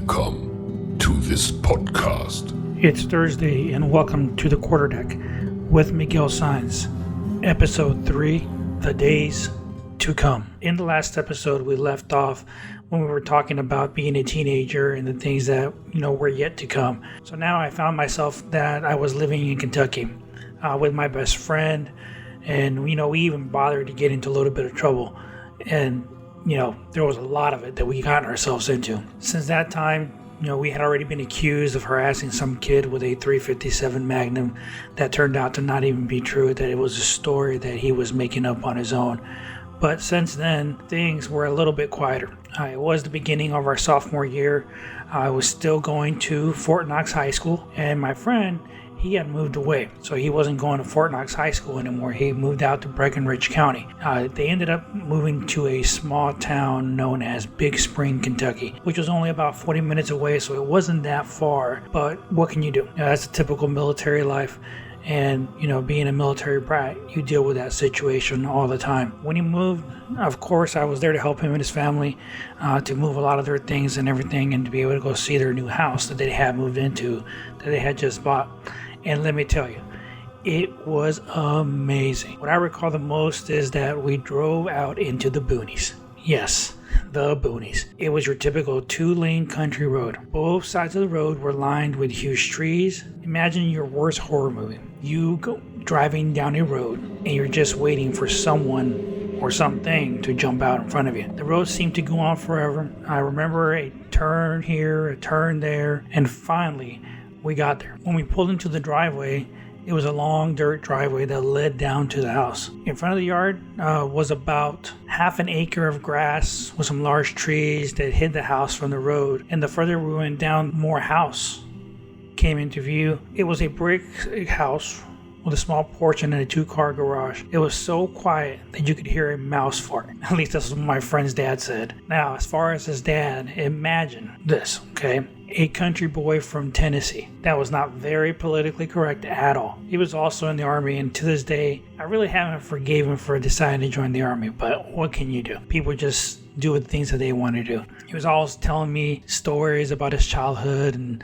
Welcome to this podcast. It's Thursday, and welcome to the Quarterdeck with Miguel Signs, Episode 3, The Days to Come. In the last episode, we left off when we were talking about being a teenager and the things that, were yet to come. So now I found myself that I was living in Kentucky with my best friend, and, we even bothered to get into a little bit of trouble. And, there was a lot of it that we got ourselves into. Since that time, we had already been accused of harassing some kid with a .357 Magnum that turned out to not even be true, that it was a story that he was making up on his own. But since then, things were a little bit quieter. It was the beginning of our sophomore year. I was still going to Fort Knox High School, and my friend, he had moved away. So he wasn't going to Fort Knox High School anymore. He moved out to Breckenridge County. They ended up moving to a small town known as Big Spring, Kentucky, which was only about 40 minutes away, so it wasn't that far. But what can you do? That's a typical military life. And, being a military brat, you deal with that situation all the time. When he moved, of course, I was there to help him and his family to move a lot of their things and everything, and to be able to go see their new house that they had moved into, that they had just bought. And let me tell you, it was amazing. What I recall the most is that we drove out into the boonies. Yes, the boonies. It was your typical 2-lane country road. Both sides of the road were lined with huge trees. Imagine your worst horror movie. You go driving down a road and you're just waiting for someone or something to jump out in front of you. The road seemed to go on forever. I remember a turn here, a turn there, and finally we got there. When we pulled into the driveway, it was a long dirt driveway that led down to the house. In front of the yard was about half an acre of grass with some large trees that hid the house from the road. And the further we went down, more house came into view. It was a brick house with a small porch and a 2-car garage. It was so quiet that you could hear a mouse fart. At least that's what my friend's dad said. Now, as far as his dad, imagine this, okay? A country boy from Tennessee. That was not very politically correct at all. He was also in the Army, and to this day, I really haven't forgiven him for deciding to join the Army, but what can you do? People just do the things that they want to do. He was always telling me stories about his childhood and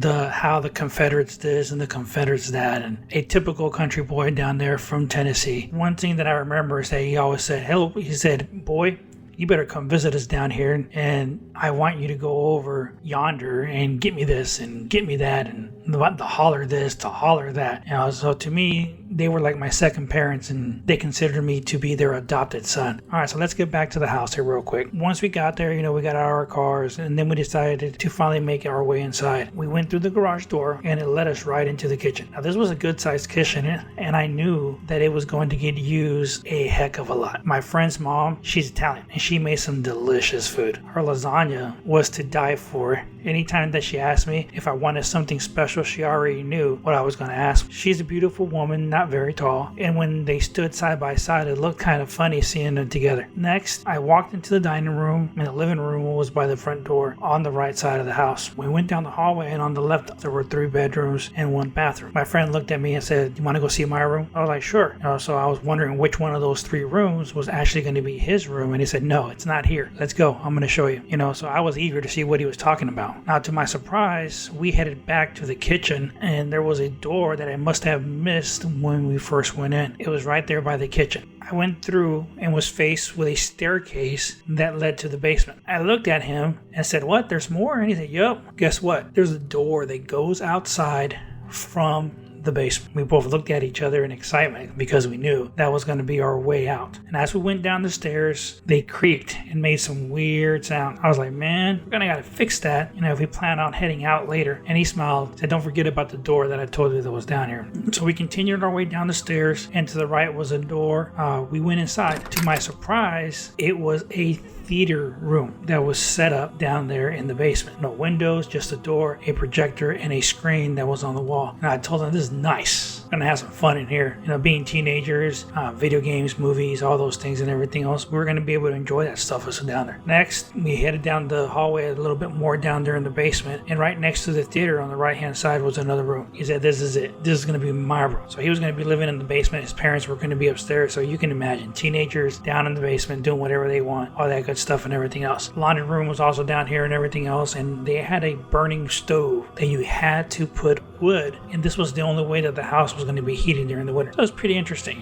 how the Confederates this and the Confederates that, and a typical country boy down there from Tennessee. One thing that I remember is that he always said, he said, "Boy, you better come visit us down here, and I want you to go over yonder and get me this and get me that, and the holler this, to holler that." So to me, they were like my second parents, and they considered me to be their adopted son. All right, so let's get back to the house here real quick. Once we got there, we got out of our cars, and then we decided to finally make our way inside. We went through the garage door, and it led us right into the kitchen. Now, this was a good-sized kitchen, and I knew that it was going to get used a heck of a lot. My friend's mom, she's Italian, and she made some delicious food. Her lasagna was to die for. Anytime that she asked me if I wanted something special, she already knew what I was going to ask. She's a beautiful woman, not very tall, and when they stood side by side, it looked kind of funny seeing them together. Next, I walked into the dining room, and the living room was by the front door on the right side of the house. We went down the hallway, and on the left, there were 3 bedrooms and 1 bathroom. My friend looked at me and said, "You want to go see my room?" I was like, "Sure." So I was wondering which one of those 3 rooms was actually going to be his room, and he said, "No, it's not here. Let's go. I'm going to show you." So I was eager to see what he was talking about. Now, to my surprise, we headed back to the kitchen, and there was a door that I must have missed when we first went in. It was right there by the kitchen. I went through and was faced with a staircase that led to the basement. I looked at him and said, "What? There's more?" And he said, "Yup. Guess what? There's a door that goes outside from the basement." We both looked at each other in excitement because we knew that was going to be our way out. And as we went down the stairs, they creaked and made some weird sound. I was like, "Man, we're going to got to fix that, if we plan on heading out later." And he smiled, said, "Don't forget about the door that I told you that was down here." So we continued our way down the stairs, and to the right was a door. We went inside. To my surprise, it was a theater room that was set up down there in the basement. No windows, just a door, a projector, and a screen that was on the wall. And I told him, "This is nice. gonna have some fun in here. Being teenagers, video games, movies, all those things and everything else, we were gonna be able to enjoy that stuff us down there. Next, we headed down the hallway a little bit more down there in the basement, and right next to the theater on the right hand side was another room. He said, "This is it. This is gonna be my room." So he was gonna be living in the basement. His parents were gonna be upstairs. So you can imagine teenagers down in the basement doing whatever they want, all that good stuff and everything else. Laundry room was also down here and everything else, and they had a burning stove that you had to put wood, and this was the only way that the house was going to be heated during the winter. So it was pretty interesting.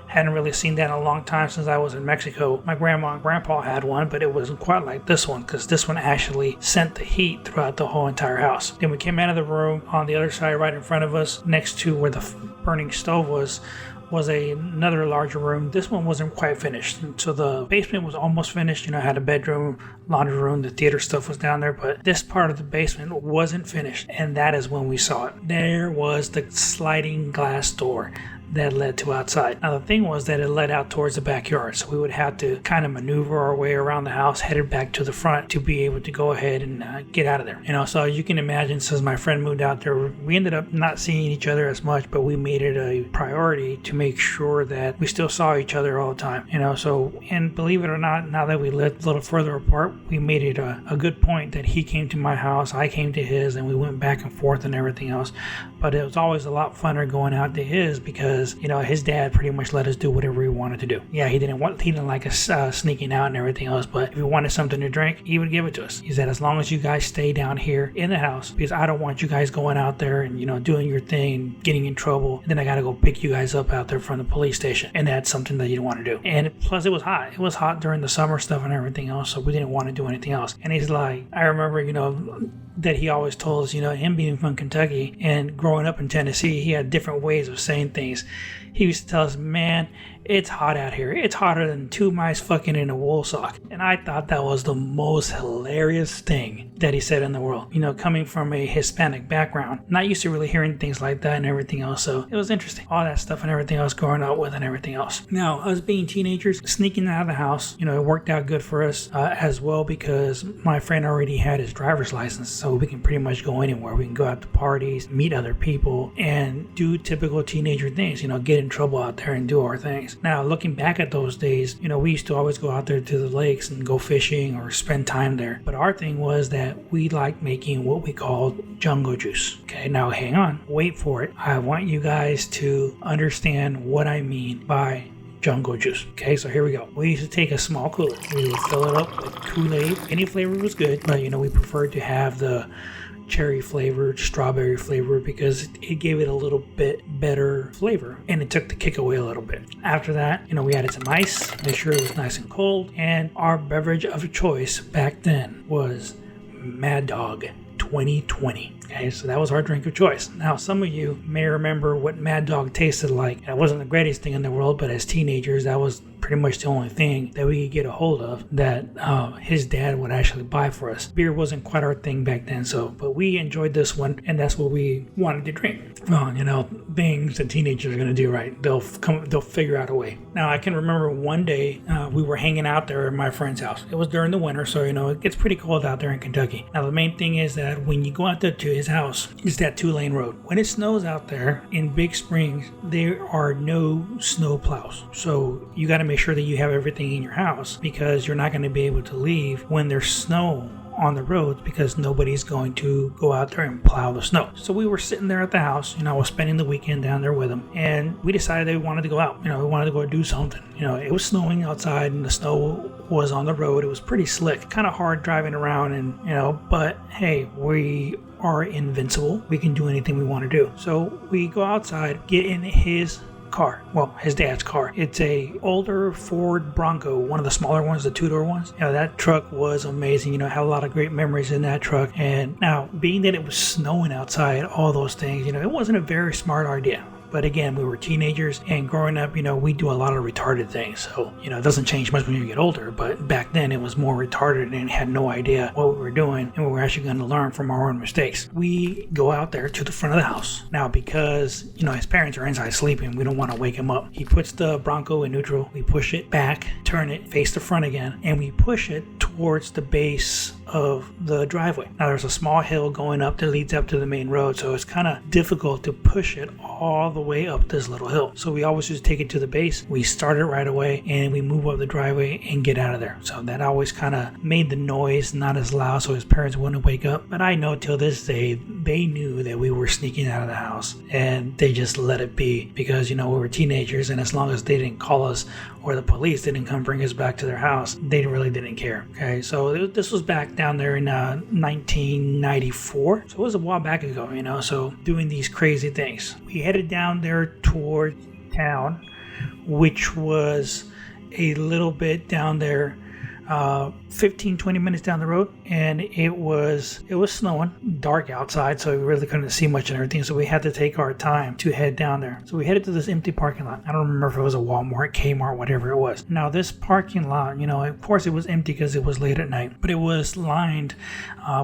Hadn't really seen that in a long time since I was in Mexico. My grandma and grandpa had one, but it wasn't quite like this one, because this one actually sent the heat throughout the whole entire house. Then we came out of the room. On the other side, right in front of us, next to where the burning stove was another larger room. This one wasn't quite finished. So the basement was almost finished. Had a bedroom, laundry room, the theater stuff was down there, but this part of the basement wasn't finished. And that is when we saw it. There was the sliding glass door that led to outside. Now the thing was that it led out towards the backyard, so we would have to kind of maneuver our way around the house, headed back to the front to be able to go ahead and get out of there. So you can imagine, since my friend moved out there, we ended up not seeing each other as much, but we made it a priority to make sure that we still saw each other all the time. So, and believe it or not, now that we lived a little further apart, we made it a good point that he came to my house, I came to his, and we went back and forth and everything else. But it was always a lot funner going out to his, because his dad pretty much let us do whatever we wanted to do. Yeah, he didn't like us sneaking out and everything else, but if we wanted something to drink, he would give it to us. He said, as long as you guys stay down here in the house, because I don't want you guys going out there and doing your thing and getting in trouble, and then I gotta go pick you guys up out there from the police station, and that's something that you don't want to do. And plus, it was hot. It was hot during the summer stuff and everything else, so we didn't want to do anything else. And he's like, I remember, that he always told us, him being from Kentucky and growing up in Tennessee, he had different ways of saying things. He used to tell us, man, it's hot out here. It's hotter than 2 mice fucking in a wool sock. And I thought that was the most hilarious thing that he said in the world. Coming from a Hispanic background, not used to really hearing things like that and everything else. So it was interesting. All that stuff and everything else growing up with and everything else. Now, us being teenagers, sneaking out of the house, it worked out good for us as well, because my friend already had his driver's license. So we can pretty much go anywhere. We can go out to parties, meet other people, and do typical teenager things, get in trouble out there and do our things. Now, looking back at those days, we used to always go out there to the lakes and go fishing or spend time there. But our thing was that we liked making what we called jungle juice. Okay, now hang on, wait for it. I want you guys to understand what I mean by jungle juice. Okay, so here we go. We used to take a small cooler. We would fill it up with Kool-Aid. Any flavor was good, but we preferred to have the cherry flavored, strawberry flavored, because it gave it a little bit better flavor and it took the kick away a little bit. After that, we added some ice, made sure it was nice and cold, and our beverage of choice back then was Mad Dog 2020. Okay, so that was our drink of choice. Now, some of you may remember what Mad Dog tasted like. It wasn't the greatest thing in the world, but as teenagers, that was pretty much the only thing that we could get a hold of that his dad would actually buy for us. Beer wasn't quite our thing back then, but we enjoyed this one, and that's what we wanted to drink. Things that teenagers are going to do, right? They'll figure out a way. Now, I can remember one day we were hanging out there at my friend's house. It was during the winter, so it gets pretty cold out there in Kentucky. Now, the main thing is that when you go out there to his house, it's that 2-lane road. When it snows out there in Big Springs, there are no snow plows. So you got to make sure that you have everything in your house, because you're not going to be able to leave when there's snow on the roads, because nobody's going to go out there and plow the snow. So we were sitting there at the house, I was spending the weekend down there with him, and we decided that we wanted to go out, we wanted to go do something. It was snowing outside and the snow was on the road. It was pretty slick, kind of hard driving around, and but hey, we are invincible. We can do anything we want to do. So we go outside, get in his car. Well, his dad's car. It's a older Ford Bronco, one of the smaller ones, the 2-door ones. That truck was amazing. I have a lot of great memories in that truck. And now, being that it was snowing outside, all those things, it wasn't a very smart idea. But again, we were teenagers, and growing up, we do a lot of retarded things. So, it doesn't change much when you get older, but back then it was more retarded and had no idea what we were doing, and we were actually going to learn from our own mistakes. We go out there to the front of the house. Now, because, his parents are inside sleeping, we don't want to wake him up. He puts the Bronco in neutral. We push it back, turn it, face the front again, and we push it towards the base of the driveway. Now there's a small hill going up that leads up to the main road, so it's kind of difficult to push it all the way up this little hill. So we always just take it to the base. We start it right away and we move up the driveway and get out of there. So that always kind of made the noise not as loud so his parents wouldn't wake up. But I know till this day they knew that we were sneaking out of the house and they just let it be because, we were teenagers, and as long as they didn't call us or the police didn't come bring us back to their house, they really didn't care. Okay, so this was back down there in 1994. So it was a while back ago, so doing these crazy things. We headed down there toward town, which was a little bit down there, 15-20 minutes down the road, and it was snowing, dark outside, so we really couldn't see much and everything, so we had to take our time to head down there. So we headed to this empty parking lot. I don't remember if it was a Walmart, Kmart, whatever it was. Now this parking lot, of course it was empty because it was late at night, but it was lined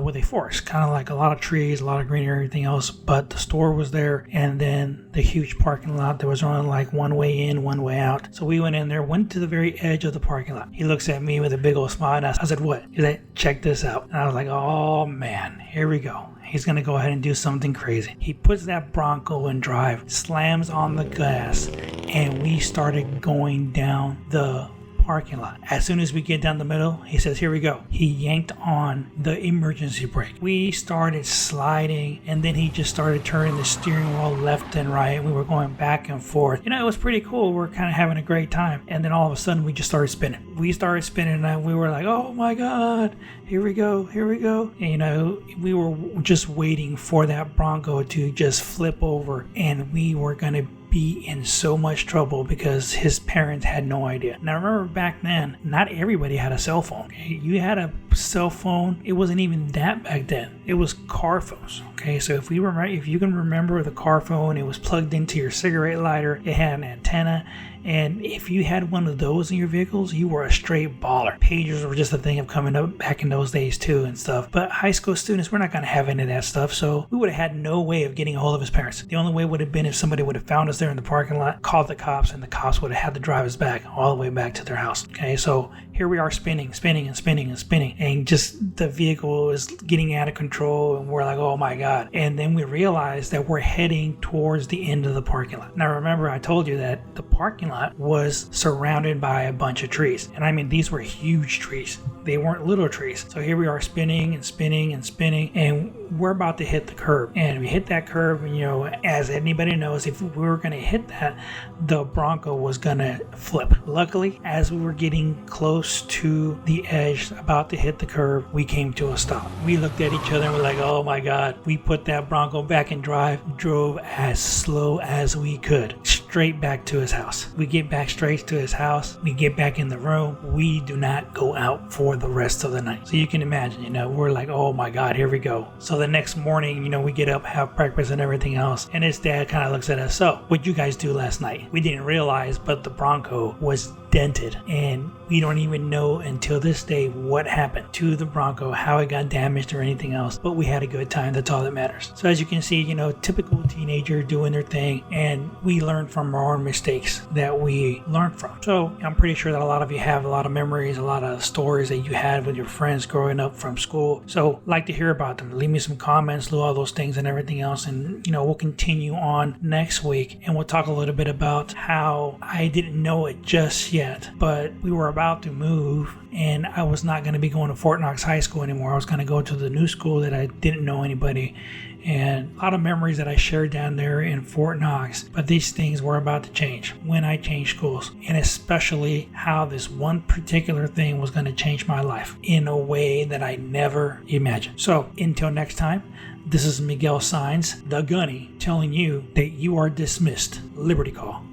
with a forest, kind of like a lot of trees, a lot of greenery, everything else, but the store was there, and then the huge parking lot, there was only like one way in, one way out. So we went in there, went to the very edge of the parking lot. He looks at me with a big old smile, and I said, "What?" He said, "Check this out." And I was like, "Oh man, here we go. He's going to go ahead and do something crazy." He puts that Bronco in drive, slams on the gas, and we started going down the parking lot. As soon as we get down the middle, he says, "Here we go." He yanked on the emergency brake. We started sliding, and then he just started turning the steering wheel left and right. We were going back and forth. It was pretty cool. We were kind of having a great time. And then all of a sudden, we just started spinning. We started spinning, and we were like, "Oh my God, here we go, here we go." And, we were just waiting for that Bronco to just flip over, and we were going to be in so much trouble because his parents had no idea. Now remember, back then, not everybody had a cell phone. Okay? You had a cell phone. It wasn't even that back then. It was car phones. Okay, so if you can remember the car phone, it was plugged into your cigarette lighter. It had an antenna. And if you had one of those in your vehicles, you were a straight baller. Pagers were just a thing of coming up back in those days too and stuff. But high school students, we're not going to have any of that stuff. So we would have had no way of getting a hold of his parents. The only way would have been if somebody would have found us there in the parking lot, called the cops, and the cops would have had to drive us back all the way back to their house. Okay, so here we are spinning. And just the vehicle is getting out of control. And we're like, oh my God. And then we realized that we're heading towards the end of the parking lot. Now remember, I told you that the parking lot was surrounded by a bunch of trees. And I mean, these were huge trees. They weren't little trees. So here we are spinning, and we're about to hit the curb. And we hit that curb, and as anybody knows, if we were going to hit that, the Bronco was going to flip. Luckily, as we were getting close to the edge, about to hit the curb, we came to a stop. We looked at each other and we're like, oh my God. We put that Bronco back in drive, drove as slow as we could, straight back to his house. We get back straight to his house. We get back in the room. We do not go out for the rest of the night. So you can imagine, we're like, oh my God, here we go. So the next morning, we get up, have breakfast and everything else. And his dad kind of looks at us. So what'd you guys do last night? We didn't realize, but the Bronco was dented, and we don't even know until this day what happened to the Bronco, how it got damaged or anything else, but we had a good time. That's all that matters. So as you can see, typical teenager doing their thing, and we learn from our own mistakes that we learn from. So I'm pretty sure that a lot of you have a lot of memories, a lot of stories that you had with your friends growing up from school. So like to hear about them. Leave me some comments, do all those things and everything else, and we'll continue on next week, and we'll talk a little bit about how I didn't know it just yet, but we were about to move, and I was not going to be going to Fort Knox High School anymore. I was going to go to the new school that I didn't know anybody, and a lot of memories that I shared down there in Fort Knox. But these things were about to change when I changed schools, and especially how this one particular thing was going to change my life in a way that I never imagined. So until next time, this is Miguel Signs, the Gunny, telling you that you are dismissed. Liberty Call.